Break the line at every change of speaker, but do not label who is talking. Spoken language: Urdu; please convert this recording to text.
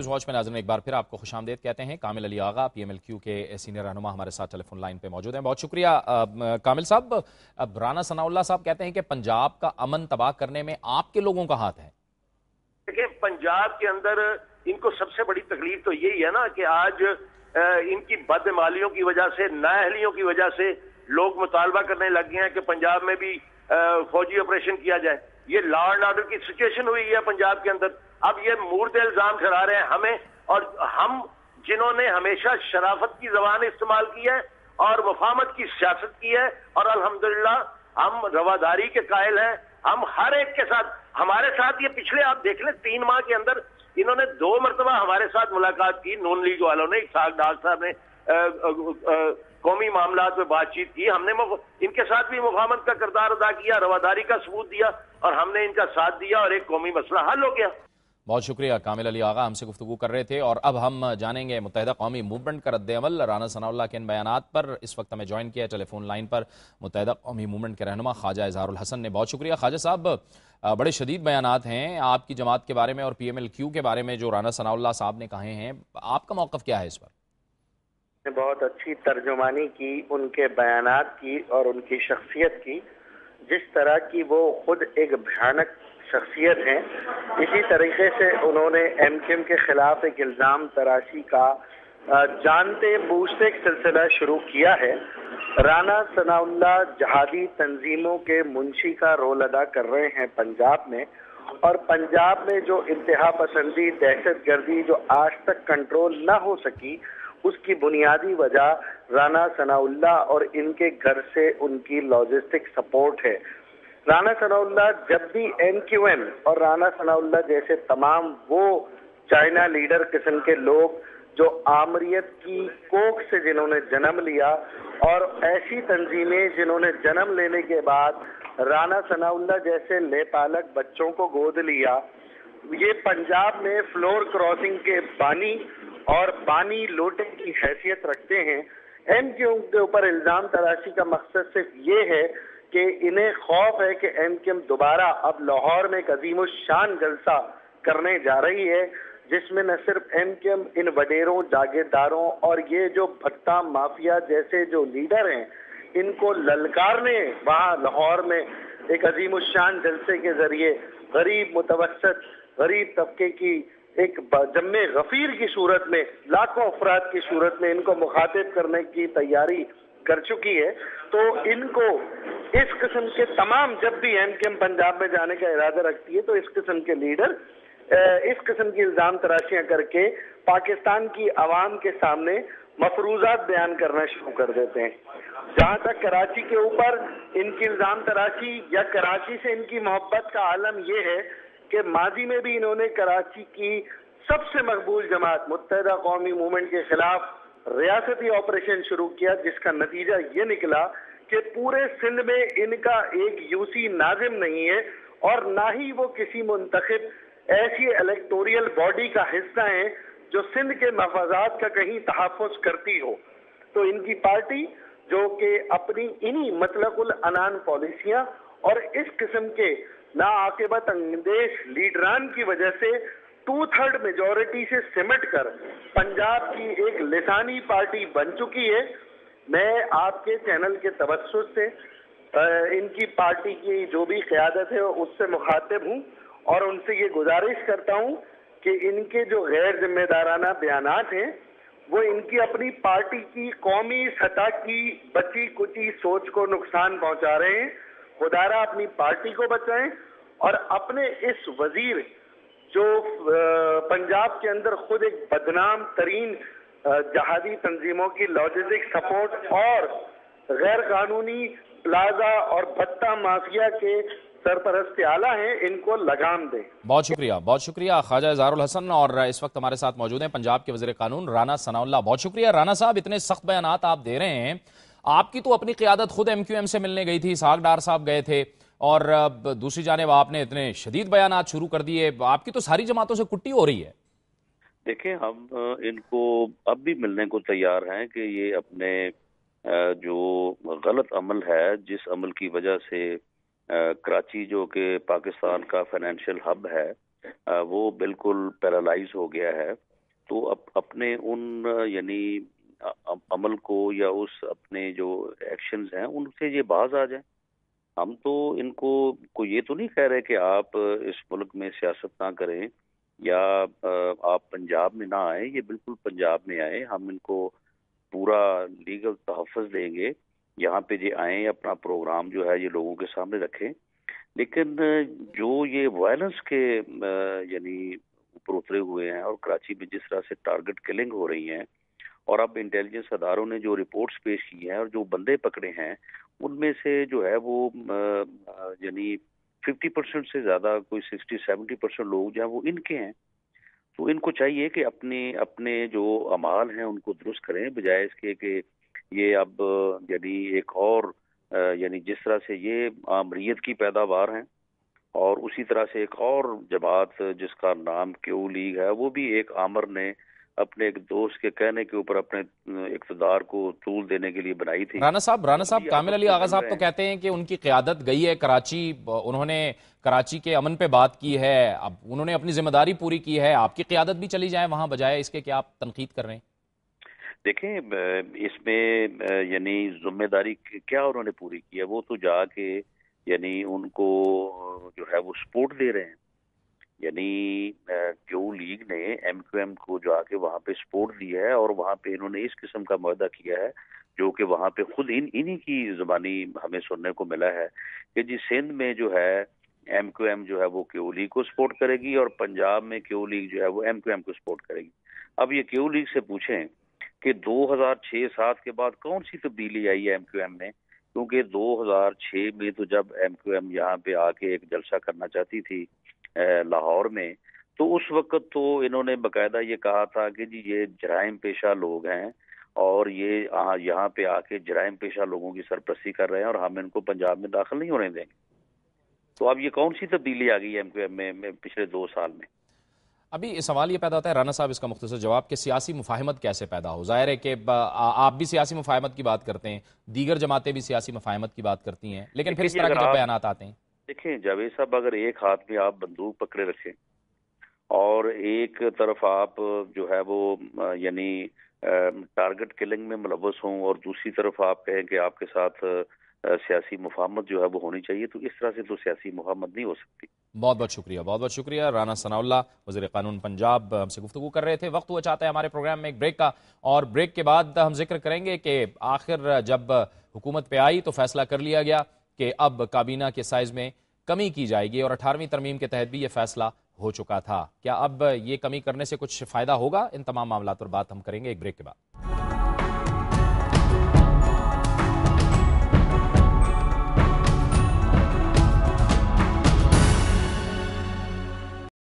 نیوز واچ میں ناظرین ایک بار پھر آپ کو خوش آمدید کہتے ہیں۔ کامل علی آغا PMLQ کے سینئر رہنما ہمارے ساتھ ٹیلی فون لائن پہ موجود ہیں۔ بہت شکریہ کامل صاحب۔ اب رانا ثناء اللہ صاحب کہتے ہیں کہ پنجاب کا امن تباہ کرنے میں آپ کے لوگوں کا ہاتھ ہے۔
دیکھیں، پنجاب کے اندر ان کو سب سے بڑی تکلیف تو یہی ہے نا کہ آج ان کی بدعمالیوں کی وجہ سے، نااہلیوں کی وجہ سے لوگ مطالبہ کرنے لگ گئے ہیں کہ پنجاب میں بھی فوجی آپریشن کیا جائے۔ یہ لا اینڈ آرڈر کی سچویشن ہوئی ہے پنجاب کے اندر۔ اب یہ مورد الزام ٹھہرا رہے ہیں ہمیں، اور ہم جنہوں نے ہمیشہ شرافت کی زبان استعمال کی ہے اور وفامت کی سیاست کی ہے، اور الحمدللہ ہم رواداری کے قائل ہیں۔ ہم ہر ایک کے ساتھ، ہمارے ساتھ یہ پچھلے آپ دیکھ لیں 3 ماہ کے اندر انہوں نے 2 مرتبہ ہمارے ساتھ ملاقات کی، نون لیگ والوں نے، اسحاق ڈار صاحب نے قومی معاملات میں بات چیت کی۔ ہم نے ان کے ساتھ بھی مفاہمت کا کردار ادا کیا، رواداری کا ثبوت دیا، اور ہم نے ان کا ساتھ دیا، اور ایک قومی مسئلہ حل ہو گیا۔
بہت شکریہ کامل علی آغا، ہم سے گفتگو کر رہے تھے۔ اور اب ہم جانیں گے متحدہ قومی موومنٹ کا رد عمل رانا ثناء اللہ کے ان بیانات پر۔ اس وقت ہمیں جوائن کیا ہے ٹیلی فون لائن پر متحدہ قومی موومنٹ کے رہنما خواجہ اظہار الحسن نے۔ بہت شکریہ خواجہ صاحب، بڑے شدید بیانات ہیں آپ کی جماعت کے بارے میں اور PMLQ کے بارے میں جو رانا ثناء اللہ صاحب نے کہے ہیں، آپ کا موقف کیا ہے اس پر؟
بہت اچھی ترجمانی کی ان کے بیانات کی اور ان کی شخصیت کی، جس طرح کی وہ خود ایک بھیانک شخصیت ہیں، اسی طریقے سے انہوں نے MQM کے خلاف ایک الزام تراشی کا جانتے بوجھتے ایک سلسلہ شروع کیا ہے۔ رانا ثناء اللہ جہادی تنظیموں کے منشی کا رول ادا کر رہے ہیں پنجاب میں، اور پنجاب میں جو انتہا پسندی، دہشت گردی جو آج تک کنٹرول نہ ہو سکی، اس کی بنیادی وجہ رانا ثناء اللہ اور ان کے گھر سے ان کی لاجسٹک سپورٹ ہے۔ رانا ثناء اللہ جب بھی MQM اور رانا ثناء اللہ جیسے تمام وہ چائنا لیڈر قسم کے لوگ جو آمریت کی کوکھ سے جنہوں نے جنم لیا، اور ایسی تنظیمیں جنہوں نے جنم لینے کے بعد رانا ثناء اللہ جیسے لے پالک بچوں کو گود لیا، یہ پنجاب میں فلور کراسنگ کے بانی اور بانی لوٹے کی حیثیت رکھتے ہیں۔ MQM کے اوپر الزام تراشی کا مقصد صرف یہ ہے کہ انہیں خوف ہے کہ MQM دوبارہ اب لاہور میں ایک عظیم الشان جلسہ کرنے جا رہی ہے، جس میں نہ صرف MQM ان وڈیروں، جاگیرداروں اور یہ جو بھٹا مافیا جیسے جو لیڈر ہیں، ان کو للکارنے وہاں لاہور میں ایک عظیم الشان جلسے کے ذریعے غریب متوسط غریب طبقے کی ایک جمع غفیر کی صورت میں، لاکھوں افراد کی صورت میں ان کو مخاطب کرنے کی تیاری کر چکی ہے۔ تو ان کو اس قسم کے تمام، جب بھی MQM پنجاب میں جانے کا ارادہ رکھتی ہے تو اس قسم کے لیڈر اس قسم کی الزام تراشیاں کر کے پاکستان کی عوام کے سامنے مفروضات بیان کرنا شروع کر دیتے ہیں۔ جہاں تک کراچی کے اوپر ان کی الزام تراشی یا کراچی سے ان کی محبت کا عالم یہ ہے کہ ماضی میں بھی انہوں نے کراچی کی سب سے مقبول جماعت متحدہ قومی موومنٹ کے خلاف ریاستی آپریشن شروع کیا، جس کا نتیجہ یہ نکلا کہ پورے سندھ میں ان کا ایک UC ناظم نہیں ہے، اور نہ ہی وہ کسی منتخب ایسی الیکٹوریل باڈی کا حصہ ہیں جو سندھ کے مفادات کا کہیں تحفظ کرتی ہو۔ تو ان کی پارٹی جو کہ اپنی انہی مطلق العنان پالیسیاں اور اس قسم کے ناعاقبت اندیش لیڈران کی وجہ سے 2/3 میجورٹی سے سمٹ کر پنجاب کی ایک لسانی پارٹی بن چکی ہے۔ میں آپ کے چینل کے توسط سے ان کی پارٹی کی جو بھی قیادت ہے اس سے مخاطب ہوں، اور ان سے یہ گزارش کرتا ہوں کہ ان کے جو غیر ذمہ دارانہ بیانات ہیں وہ ان کی اپنی پارٹی کی قومی سطح کی بچی کچی سوچ کو نقصان پہنچا رہے ہیں۔ خدارا اپنی پارٹی کو بچائیں، اور اپنے اس وزیر جو پنجاب کے اندر خود ایک بدنام ترین جہادی تنظیموں کی لاجسٹک سپورٹ اور غیر قانونی پلازا اور بھٹا مافیا کے سرپرست اعلیٰ ہیں، ان کو لگام دیں۔
بہت شکریہ خواجہ اظہار الحسن، اور اس وقت ہمارے ساتھ موجود ہیں پنجاب کے وزیر قانون رانا ثناء اللہ۔ بہت شکریہ رانا صاحب، اتنے سخت بیانات آپ دے رہے ہیں۔ آپ کی تو اپنی قیادت خود MQM سے ملنے گئی تھی، اسحاق ڈار صاحب گئے تھے، اور دوسری جانب آپ نے اتنے شدید بیانات شروع کر دیے۔ آپ کی تو ساری جماعتوں سے کٹی ہو رہی ہے۔
دیکھیں، ہم ان کو اب بھی ملنے کو تیار ہیں کہ یہ اپنے جو غلط عمل ہے، جس عمل کی وجہ سے کراچی جو کہ پاکستان کا فائنینشیل ہب ہے وہ بالکل پیرالائز ہو گیا ہے، تو اپنے ان یعنی عمل کو یا اس اپنے جو ایکشنز ہیں ان سے یہ باز آ جائیں. ہم تو ان کو یہ تو نہیں کہہ رہے کہ آپ اس ملک میں سیاست نہ کریں یا آپ پنجاب میں نہ آئیں. یہ بالکل پنجاب میں آئیں, ہم ان کو پورا لیگل تحفظ دیں گے. یہاں پہ یہ آئیں, اپنا پروگرام جو ہے یہ لوگوں کے سامنے رکھیں. لیکن جو یہ وائلنس کے یعنی اوپر اترے ہوئے ہیں اور کراچی میں جس طرح سے ٹارگٹ کلنگ ہو رہی ہیں, اور اب انٹیلیجنس اداروں نے جو رپورٹس پیش کی ہیں اور جو بندے پکڑے ہیں ان میں سے جو ہے وہ یعنی 50% سے زیادہ, کوئی 60-70% لوگ جو ہیں وہ ان کے ہیں. تو ان کو چاہیے کہ اپنے جو اعمال ہیں ان کو درست کریں, بجائے اس کے کہ یہ اب یعنی ایک اور یعنی جس طرح سے یہ آمریت کی پیداوار ہیں اور اسی طرح سے ایک اور جماعت جس کا نام کیو لیگ ہے وہ بھی ایک آمر نے اپنے ایک دوست کے کہنے کے اوپر اپنے اقتدار کو طول دینے کے لیے بنائی تھی.
رانا صاحب کامل علی آغا صاحب تو کہتے ہیں کہ ان کی قیادت گئی ہے کراچی, انہوں نے کراچی کے امن پہ بات کی ہے, اب انہوں نے اپنی ذمہ داری پوری کی ہے, آپ کی قیادت بھی چلی جائے وہاں بجائے اس کے کہ آپ تنقید کر رہے ہیں.
دیکھیں اس میں یعنی ذمہ داری کیا انہوں نے پوری کی ہے, وہ تو جا کے یعنی ان کو جو ہے وہ سپورٹ دے رہے ہیں. یعنی کیو لیگ نے ایم کیو ایم کو جو آ کے وہاں پہ سپورٹ دی ہے اور وہاں پہ انہوں نے اس قسم کا معاہدہ کیا ہے جو کہ وہاں پہ خود انہی کی زبانی ہمیں سننے کو ملا ہے کہ جی سندھ میں جو ہے ایم کیو ایم جو ہے وہ کیو لیگ کو سپورٹ کرے گی اور پنجاب میں کیو لیگ جو ہے وہ ایم کیو ایم کو سپورٹ کرے گی. اب یہ کیو لیگ سے پوچھیں کہ 2006-07 کے بعد کون سی تبدیلی آئی ہے ایم کیو ایم میں, کیونکہ 2006 میں تو جب ایم کیو ایم یہاں پہ آ کے ایک جلسہ کرنا چاہتی تھی لاہور میں, تو اس وقت تو انہوں نے باقاعدہ یہ کہا تھا کہ جی یہ جرائم پیشہ لوگ ہیں اور یہ یہاں پہ آ کے جرائم پیشہ لوگوں کی سرپرستی کر رہے ہیں اور ہم ان کو پنجاب میں داخل نہیں ہونے دیں گے. تو اب یہ کون سی تبدیلی آ گئی ہے ایم کیو ایم میں پچھلے 2 سال میں؟
ابھی سوال یہ پیدا ہوتا ہے رانا صاحب, اس کا مختصر جواب کہ سیاسی مفاہمت کیسے پیدا ہو. ظاہر ہے کہ آپ بھی سیاسی مفاہمت کی بات کرتے ہیں, دیگر جماعتیں بھی سیاسی مفاہمت کی بات کرتی ہیں, لیکن پھر اس طرح کے جب بیانات آتے ہیں.
دیکھیں جاوید صاحب, اگر ایک ہاتھ میں آپ بندوق پکڑے رکھیں اور ایک طرف آپ جو ہے وہ یعنی ٹارگٹ کلنگ میں ملوث ہوں اور دوسری طرف آپ کہیں کہ آپ کے ساتھ سیاسی مفاہمت جو ہے وہ ہونی چاہیے, تو اس طرح سے تو سیاسی مفاہمت نہیں ہو سکتی.
بہت شکریہ. رانا ثناء اللہ وزیر قانون پنجاب ہم سے گفتگو کر رہے تھے. وقت ہوا چاہتا ہے ہمارے پروگرام میں ایک بریک کا, اور بریک کے بعد ہم ذکر کریں گے کہ آخر جب حکومت پہ آئی تو فیصلہ کر لیا گیا کہ اب کابینہ کے سائز میں کمی کی جائے گی, اور 18ویں ترمیم کے تحت بھی یہ فیصلہ ہو چکا تھا. کیا اب یہ کمی کرنے سے کچھ فائدہ ہوگا؟ ان تمام معاملات پر بات ہم کریں گے ایک بریک کے بعد.